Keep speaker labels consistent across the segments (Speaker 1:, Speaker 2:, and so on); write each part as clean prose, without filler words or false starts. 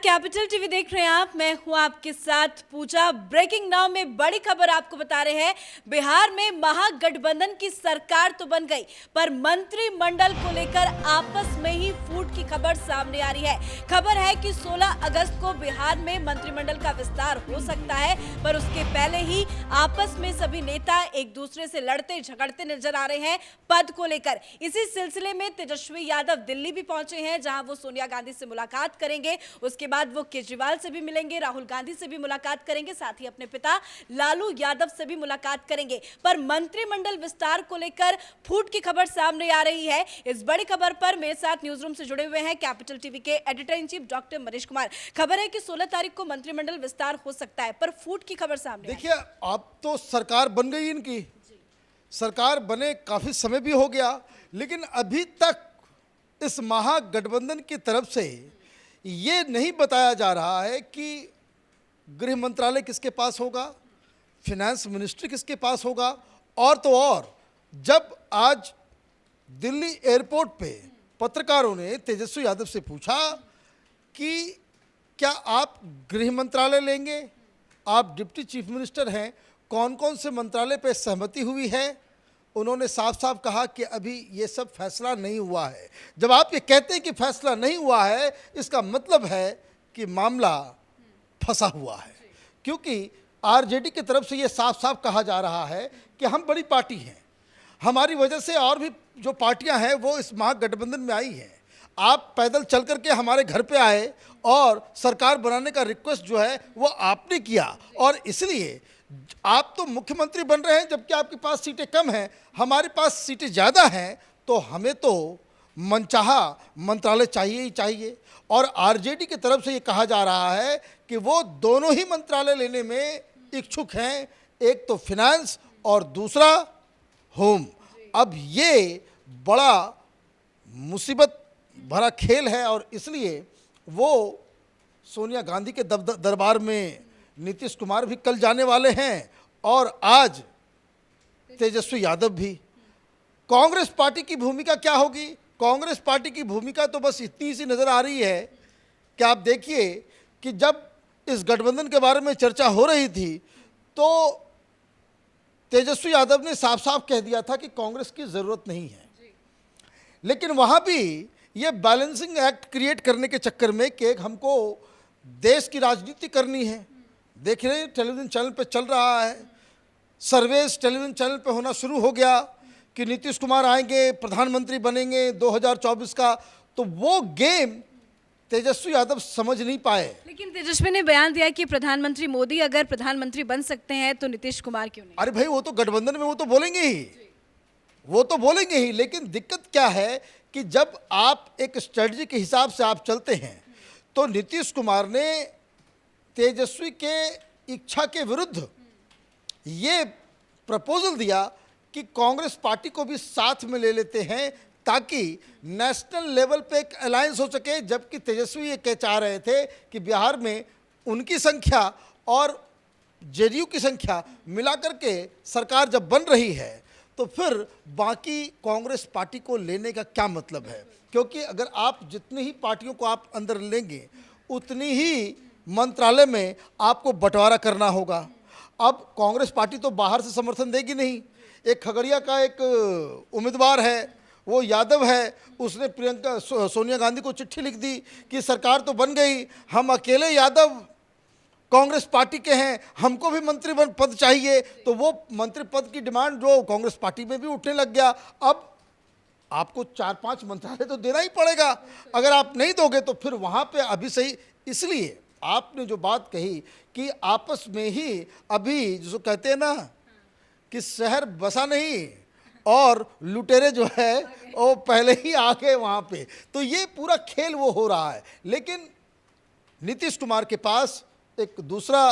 Speaker 1: Capital TV देख रहे हैं आप। मैं हूं आपके साथ पूजा। ब्रेकिंग नाउ में बड़ी खबर आपको बता रहे हैं। बिहार में महागठबंधन की सरकार तो बन गई, पर मंत्रिमंडल को लेकर आपस में ही फूट की खबर सामने आ रही है। खबर है कि 16 अगस्त को बिहार में मंत्रिमंडल का विस्तार हो सकता है, पर उसके पहले ही आपस में सभी नेता एक दूसरे से लड़ते झगड़ते नजर आ रहे हैं पद को लेकर। इसी सिलसिले में तेजस्वी यादव दिल्ली भी पहुंचे हैं, जहां वो सोनिया गांधी से मुलाकात करेंगे। उसके बाद वो केजरीवाल से भी मिलेंगे, राहुल गांधी से भी मुलाकात करेंगे, साथ ही अपने पिता लालू यादव से भी मुलाकात करेंगे। पर मंत्रिमंडल विस्तार को लेकर फूट की खबर सामने आ रही है। इस बड़ी खबर पर मेरे साथ न्यूज रूम से जुड़े हुए हैं कैपिटल टीवी के editor in chief doctor Manish Kumar. खबर है कि 16 तारीख को मंत्रिमंडल विस्तार हो सकता है, पर फूट की खबर सामने।
Speaker 2: देखिए, अब तो सरकार बन गई, इनकी सरकार बने काफी समय भी हो गया, लेकिन अभी तक इस महागठबंधन की तरफ से ये नहीं बताया जा रहा है कि गृह मंत्रालय किसके पास होगा, फिनेंस मिनिस्ट्री किसके पास होगा। और तो और, जब आज दिल्ली एयरपोर्ट पे पत्रकारों ने तेजस्वी यादव से पूछा कि क्या आप गृह मंत्रालय लेंगे, आप डिप्टी चीफ मिनिस्टर हैं, कौन कौन से मंत्रालय पे सहमति हुई है, उन्होंने साफ साफ कहा कि अभी ये सब फैसला नहीं हुआ है। जब आप ये कहते हैं कि फैसला नहीं हुआ है, इसका मतलब है कि मामला फंसा हुआ है, क्योंकि आरजेडी की तरफ से ये साफ साफ कहा जा रहा है कि हम बड़ी पार्टी हैं, हमारी वजह से और भी जो पार्टियां हैं वो इस महागठबंधन में आई हैं। आप पैदल चल करके हमारे घर पे आए और सरकार बनाने का रिक्वेस्ट जो है वो आपने किया, और इसलिए आप तो मुख्यमंत्री बन रहे हैं, जबकि आपके पास सीटें कम हैं, हमारे पास सीटें ज़्यादा हैं, तो हमें तो मनचाहा मंत्रालय चाहिए ही चाहिए। और आरजेडी की तरफ से ये कहा जा रहा है कि वो दोनों ही मंत्रालय लेने में इच्छुक हैं, एक तो फिनेंस और दूसरा होम। अब ये बड़ा मुसीबत भरा खेल है, और इसलिए वो सोनिया गांधी के दरबार में नीतीश कुमार भी कल जाने वाले हैं, और आज तेजस्वी यादव भी। कांग्रेस पार्टी की भूमिका क्या होगी? कांग्रेस पार्टी की भूमिका तो बस इतनी सी नज़र आ रही है कि आप देखिए कि जब इस गठबंधन के बारे में चर्चा हो रही थी तो तेजस्वी यादव ने साफ साफ कह दिया था कि कांग्रेस की ज़रूरत नहीं है, लेकिन वहाँ भी ये बैलेंसिंग एक्ट क्रिएट करने के चक्कर में कि एक हमको देश की राजनीति करनी है। देख रहे हैं टेलीविज़न चैनल पे चल रहा है, सर्वेस टेलीविज़न चैनल पे होना शुरू हो गया कि नीतीश कुमार आएंगे, प्रधानमंत्री बनेंगे 2024 का। तो वो गेम तेजस्वी यादव समझ नहीं पाए।
Speaker 1: लेकिन तेजस्वी ने बयान दिया कि प्रधानमंत्री मोदी अगर प्रधानमंत्री बन सकते हैं तो नीतीश कुमार क्यों नहीं?
Speaker 2: अरे भाई, वो तो गठबंधन में वो तो बोलेंगे ही, वो तो बोलेंगे ही, लेकिन दिक्कत क्या है कि जब आप एक स्ट्रेटजी के हिसाब से आप चलते हैं, तो नीतीश कुमार ने तेजस्वी के इच्छा के विरुद्ध ये प्रपोजल दिया कि कांग्रेस पार्टी को भी साथ में ले लेते हैं, ताकि नेशनल लेवल पे एक अलायंस हो सके। जबकि तेजस्वी ये चाह रहे थे कि बिहार में उनकी संख्या और जेडीयू की संख्या मिलाकर के सरकार जब बन रही है, तो फिर बाकी कांग्रेस पार्टी को लेने का क्या मतलब है? क्योंकि अगर आप जितनी ही पार्टियों को आप अंदर लेंगे, उतनी ही मंत्रालय में आपको बंटवारा करना होगा। अब कांग्रेस पार्टी तो बाहर से समर्थन देगी नहीं। एक खगड़िया का एक उम्मीदवार है, वो यादव है, उसने सोनिया गांधी को चिट्ठी लिख दी कि सरकार तो बन गई, हम अकेले यादव कांग्रेस पार्टी के हैं, हमको भी मंत्री पद चाहिए। तो वो मंत्री पद की डिमांड जो कांग्रेस पार्टी में भी उठने लग गया। अब आपको 4-5 मंत्रालय तो देना ही पड़ेगा, अगर आप नहीं दोगे तो फिर वहाँ पे अभी सही। इसलिए आपने जो बात कही कि आपस में ही अभी जो कहते हैं ना कि शहर बसा नहीं और लुटेरे जो है वो पहले ही आ गए वहाँ पे, तो ये पूरा खेल वो हो रहा है। लेकिन नीतीश कुमार के पास एक दूसरा,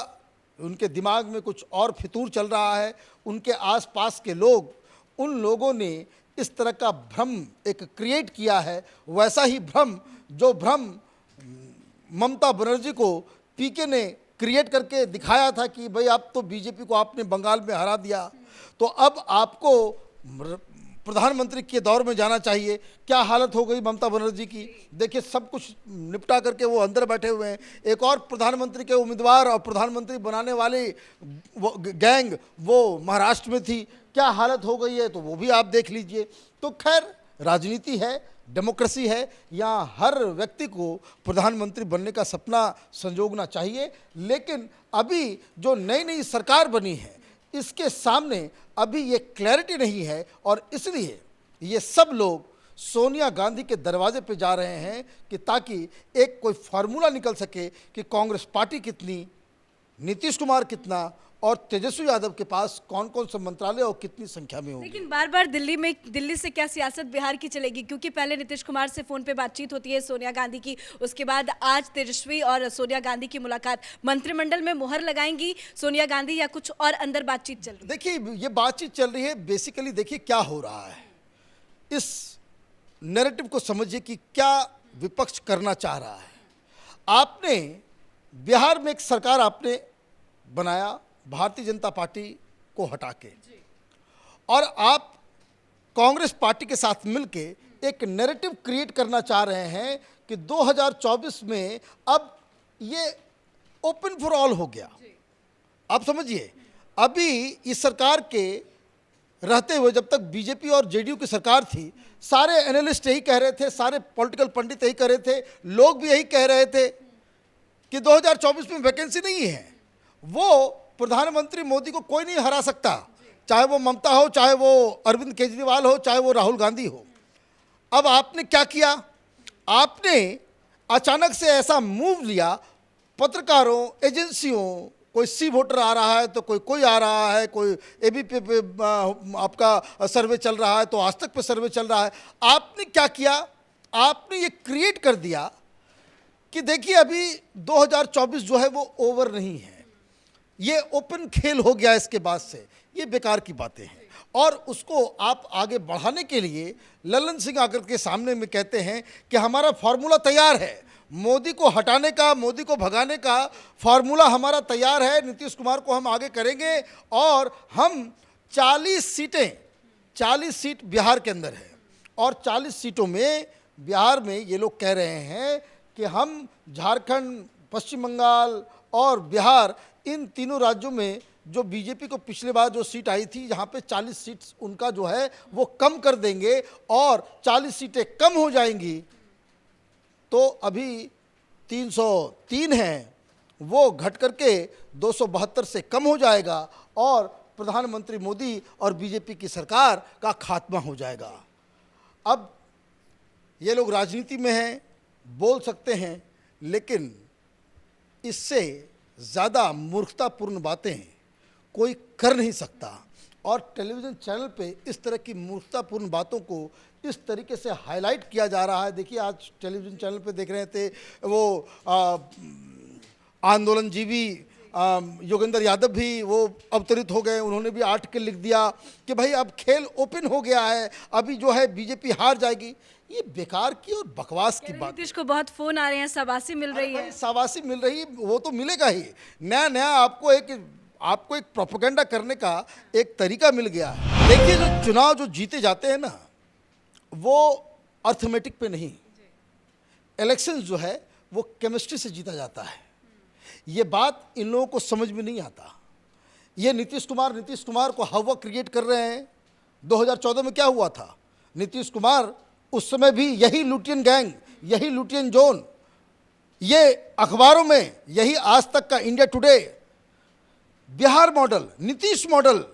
Speaker 2: उनके दिमाग में कुछ और फितूर चल रहा है। उनके आसपास के लोग, उन लोगों ने इस तरह का भ्रम एक क्रिएट किया है, वैसा ही भ्रम जो भ्रम ममता बनर्जी को पीके ने क्रिएट करके दिखाया था कि भाई अब तो बीजेपी को आपने बंगाल में हरा दिया, तो अब आपको प्रधानमंत्री के दौर में जाना चाहिए। क्या हालत हो गई ममता बनर्जी की, देखिए सब कुछ निपटा करके वो अंदर बैठे हुए हैं। एक और प्रधानमंत्री के उम्मीदवार और प्रधानमंत्री बनाने वाली वो गैंग वो महाराष्ट्र में थी, क्या हालत हो गई है तो वो भी आप देख लीजिए। तो खैर राजनीति है, डेमोक्रेसी है, यहाँ हर व्यक्ति को प्रधानमंत्री बनने का सपना संजोगना चाहिए। लेकिन अभी जो नई नई सरकार बनी है इसके सामने अभी ये क्लैरिटी नहीं है और इसलिए ये सब लोग सोनिया गांधी के दरवाजे पे जा रहे हैं कि ताकि एक कोई फार्मूला निकल सके कि कांग्रेस पार्टी कितनी, नीतीश कुमार कितना और तेजस्वी यादव के पास कौन कौन सा मंत्रालय और कितनी संख्या में होगी।
Speaker 1: लेकिन बार बार दिल्ली से क्या सियासत बिहार की चलेगी, क्योंकि पहले नीतीश कुमार से फोन पे बातचीत होती है सोनिया गांधी की, उसके बाद आज तेजस्वी और सोनिया गांधी की मुलाकात, मंत्रिमंडल में मुहर लगाएंगी सोनिया गांधी या कुछ और अंदर बातचीत चल रही है?
Speaker 2: देखिए ये बातचीत चल रही है, बेसिकली देखिए क्या हो रहा है, इस नैरेटिव को समझिए कि क्या विपक्ष करना चाह रहा है। आपने बिहार में एक सरकार आपने बनाया भारतीय जनता पार्टी को हटा के, और आप कांग्रेस पार्टी के साथ मिलके एक नैरेटिव क्रिएट करना चाह रहे हैं कि 2024 में अब ये ओपन फॉर ऑल हो गया। आप समझिए अभी इस सरकार के रहते हुए जब तक बीजेपी और जेडीयू की सरकार थी, सारे एनालिस्ट यही कह रहे थे, सारे पॉलिटिकल पंडित यही कह रहे थे, लोग भी यही कह रहे थे कि 2024 में वैकेंसी नहीं है, वो प्रधानमंत्री मोदी को कोई नहीं हरा सकता, चाहे वो ममता हो, चाहे वो अरविंद केजरीवाल हो, चाहे वो राहुल गांधी हो। अब आपने क्या किया, आपने अचानक से ऐसा मूव लिया, पत्रकारों, एजेंसियों, कोई सी वोटर आ रहा है तो कोई आ रहा है, कोई एबीपी पे आपका सर्वे चल रहा है तो आज तक पे सर्वे चल रहा है। आपने क्या किया, आपने ये क्रिएट कर दिया कि देखिए अभी 2024 जो है वो ओवर नहीं है, ये ओपन खेल हो गया इसके बाद से, ये बेकार की बातें हैं। और उसको आप आगे बढ़ाने के लिए ललन सिंह आकर के सामने में कहते हैं कि हमारा फार्मूला तैयार है, मोदी को हटाने का, मोदी को भगाने का फार्मूला हमारा तैयार है, नीतीश कुमार को हम आगे करेंगे और हम 40 सीट बिहार के अंदर है और 40 सीटों में बिहार में ये लोग कह रहे हैं कि हम झारखंड, पश्चिम बंगाल और बिहार, इन तीनों राज्यों में जो बीजेपी को पिछले बार जो सीट आई थी, यहाँ पे 40 सीट उनका जो है वो कम कर देंगे और 40 सीटें कम हो जाएंगी तो अभी 303 हैं वो घट करके 272 से कम हो जाएगा और प्रधानमंत्री मोदी और बीजेपी की सरकार का खात्मा हो जाएगा। अब ये लोग राजनीति में हैं, बोल सकते हैं, लेकिन इससे ज़्यादा मूर्खतापूर्ण बातें कोई कर नहीं सकता। और टेलीविज़न चैनल पे इस तरह की मूर्खतापूर्ण बातों को इस तरीके से हाईलाइट किया जा रहा है। देखिए आज टेलीविज़न चैनल पे देख रहे थे वो आंदोलनजीवी योगेंद्र यादव भी वो अवतरित हो गए, उन्होंने भी आर्टिकल लिख दिया कि भाई अब खेल ओपन हो गया है, अभी जो है बीजेपी हार जाएगी। ये बेकार की और बकवास की बात।
Speaker 1: नीतीश को बहुत फोन आ रहे हैं, शाबाशी मिल रही है।
Speaker 2: शाबाशी मिल रही, वो तो मिलेगा ही, नया नया आपको एक प्रोपेगेंडा करने का एक तरीका मिल गया है। देखिए जो चुनाव जो जीते जाते हैं ना, वो अर्थमेटिक पे नहीं, इलेक्शन जो है वो केमिस्ट्री से जीता जाता है। ये बात इन लोगों को समझ में नहीं आता। ये नीतीश कुमार को हवा क्रिएट कर रहे हैं। 2014 में क्या हुआ था, नीतीश कुमार उस समय भी यही लुटियन गैंग, यही लुटियन जोन, ये अखबारों में यही आज तक का, India today, Bihar model, Nitish model.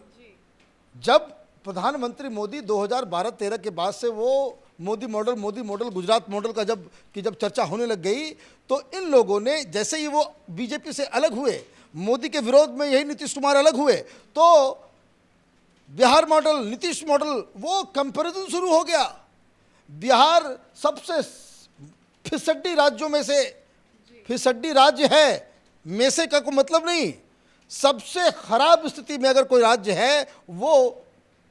Speaker 2: जब प्रधानमंत्री मोदी 2012-13 के बाद से वो मोदी मॉडल, गुजरात मॉडल का जब चर्चा होने लग गई तो इन लोगों ने जैसे ही वो बीजेपी से अलग हुए, मोदी के विरोध में यही नीतीश कुमार अलग हुए, तो बिहार मॉडल, नीतीश मॉडल, वो कंपैरिजन शुरू हो गया। बिहार सबसे फिसड्डी राज्यों में से, फिसड्डी राज्य है, में से का कोई मतलब नहीं, सबसे खराब स्थिति में अगर कोई राज्य है वो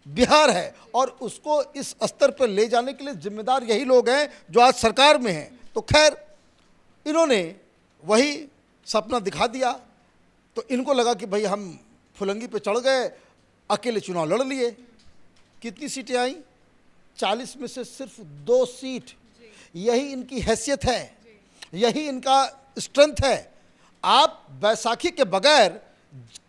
Speaker 2: बिहार है और उसको इस स्तर पर ले जाने के लिए जिम्मेदार यही लोग हैं जो आज सरकार में हैं। तो खैर इन्होंने वही सपना दिखा दिया, तो इनको लगा कि भाई हम फुलंगी पे चढ़ गए, अकेले चुनाव लड़ लिए। कितनी सीटें आई? 40 में से सिर्फ 2 सीट, यही इनकी हैसियत है, यही इनका स्ट्रेंथ है। आप बैसाखी के बगैर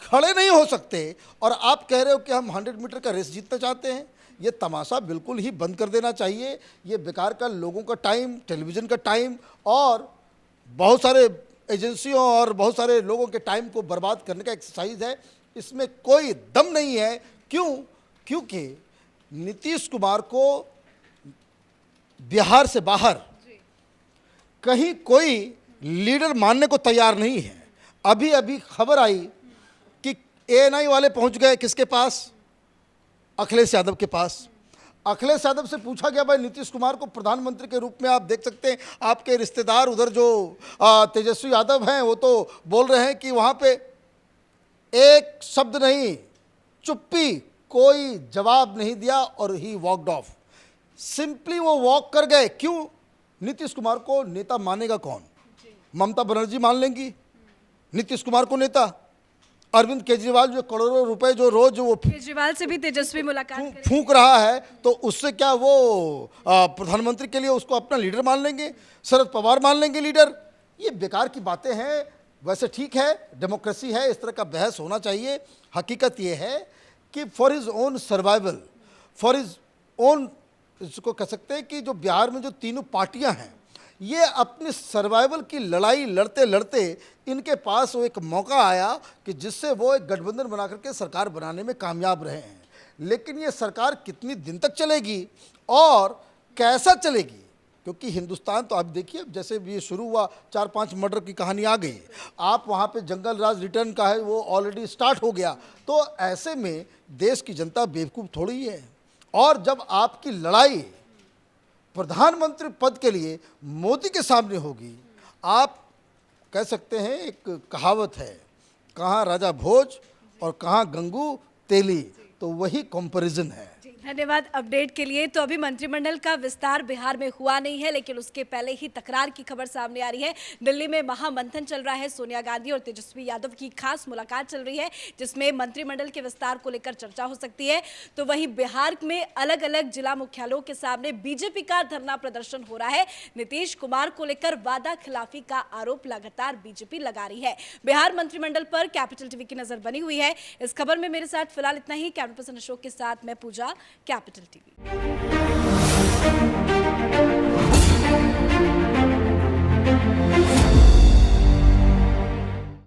Speaker 2: खड़े नहीं हो सकते और आप कह रहे हो कि हम 100 मीटर का रेस जीतना चाहते हैं। ये तमाशा बिल्कुल ही बंद कर देना चाहिए। ये बेकार का लोगों का टाइम, टेलीविज़न का टाइम और बहुत सारे एजेंसियों और बहुत सारे लोगों के टाइम को बर्बाद करने का एक्सरसाइज है। इसमें कोई दम नहीं है। क्यों? क्योंकि नीतीश कुमार को बिहार से बाहर कहीं कोई लीडर मानने को तैयार नहीं है। अभी अभी खबर आई कि एएनआई वाले पहुंच गए किसके पास? अखिलेश यादव के पास। अखिलेश यादव से पूछा गया, भाई नीतीश कुमार को प्रधानमंत्री के रूप में आप देख सकते हैं? आपके रिश्तेदार उधर जो तेजस्वी यादव हैं वो तो बोल रहे हैं कि वहाँ पे एक शब्द नहीं, चुप्पी, कोई जवाब नहीं दिया और ही वॉकड ऑफ। सिंपली वो वॉक कर गए। क्यों? नीतीश कुमार को नेता मानेगा कौन? ममता बनर्जी मान लेंगी नीतीश कुमार को नेता? अरविंद केजरीवाल जो करोड़ों रुपए जो रोज वो
Speaker 1: केजरीवाल से भी तेजस्वी मुलाकात
Speaker 2: फूंक रहा है, तो उससे क्या वो प्रधानमंत्री के लिए उसको अपना लीडर मान लेंगे? शरद पवार मान लेंगे लीडर? ये बेकार की बातें हैं। वैसे ठीक है, डेमोक्रेसी है, इस तरह का बहस होना चाहिए। हकीकत ये है कि for his own survival, for his own, इसको कह सकते हैं कि जो बिहार में जो तीनों पार्टियां हैं, ये अपने सर्वाइवल की लड़ाई लड़ते लड़ते इनके पास वो एक मौका आया कि जिससे वो एक गठबंधन बना करके सरकार बनाने में कामयाब रहे हैं। लेकिन ये सरकार कितनी दिन तक चलेगी और कैसा चलेगी? क्योंकि हिंदुस्तान तो आप देखिए, अब जैसे ये शुरू हुआ 4-5 मर्डर की कहानी आ गई, आप वहाँ पे जंगल राज रिटर्न का है वो ऑलरेडी स्टार्ट हो गया। तो ऐसे में देश की जनता बेवकूफ़ थोड़ी ही है। और जब आपकी लड़ाई प्रधानमंत्री पद के लिए मोदी के सामने होगी, आप कह सकते हैं, एक कहावत है, कहाँ राजा भोज और कहाँ गंगू तेली, तो वही कंपैरिजन है।
Speaker 1: धन्यवाद अपडेट के लिए। तो अभी मंत्रिमंडल का विस्तार बिहार में हुआ नहीं है, लेकिन उसके पहले ही तकरार की खबर सामने आ रही है। दिल्ली में महामंथन चल रहा है। सोनिया गांधी और तेजस्वी यादव की खास मुलाकात चल रही है, जिसमें मंत्रिमंडल के विस्तार को लेकर चर्चा हो सकती है। तो वहीं बिहार में अलग अलग जिला मुख्यालयों के सामने बीजेपी का धरना प्रदर्शन हो रहा है। नीतीश कुमार को लेकर वादा खिलाफी का आरोप लगातार बीजेपी लगा रही है। बिहार मंत्रिमंडल पर कैपिटल टीवी की नजर बनी हुई है। इस खबर में मेरे साथ फिलहाल इतना ही। कैमरा पर्सन अशोक के साथ मैं पूजा, कैपिटल टीवी।